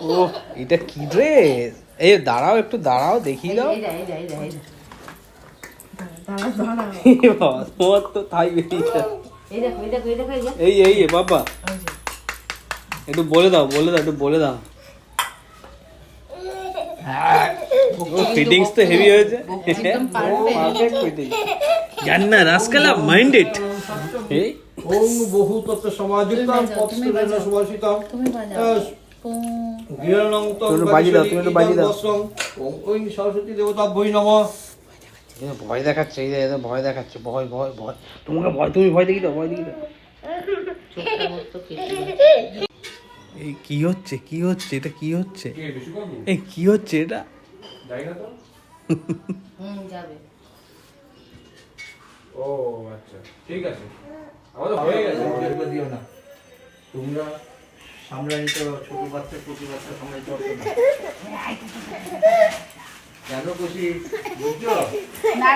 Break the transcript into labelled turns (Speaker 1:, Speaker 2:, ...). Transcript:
Speaker 1: ও এটা কি ড্রেস? এই দাঁড়াও, একটু দাঁড়াও, দেখিয়ে দাও। তোমার তো তাই বেরিয়েছে। এই এই বাবা, একটু বলে দাও, একটু বলে দাও। ফিটিংস তো হেভি হয়েছে, পারফেক্ট ফিটিং। জানি না রাসকালা মাইন্ডেড। এই
Speaker 2: ওং বহু তত্ত্ব সমাযুক্তাং পৎস্তুরেণ সুভাষিতাং গৃহণং তং
Speaker 1: বাজিয়ে দাও, তুমি একটু বাজিয়ে দাও।
Speaker 2: ওং ওং সরস্বতী দেবতাভ্যৈ নমঃ।
Speaker 1: ভয় দেখাচ্ছে, এই যে ভয় দেখাচ্ছে, ভয় ভয় ভয়। তোমাকে ভয়, তুমি ভয় দেখি দাও, ভয় দেখি দাও। এই কি হচ্ছে, কি হচ্ছে এটা, কি হচ্ছে? এই কি হচ্ছে এটা?
Speaker 3: যাবে।
Speaker 2: ও আচ্ছা, ঠিক আছে, আমাদের হয়ে গেছে, ওদেরকে দিও না। তোমরা সামলাইতে ছোট বাচ্চা, প্রতি বাচ্চা সামলাইতে পারছো না কেন খুশি বুঝছো?
Speaker 3: না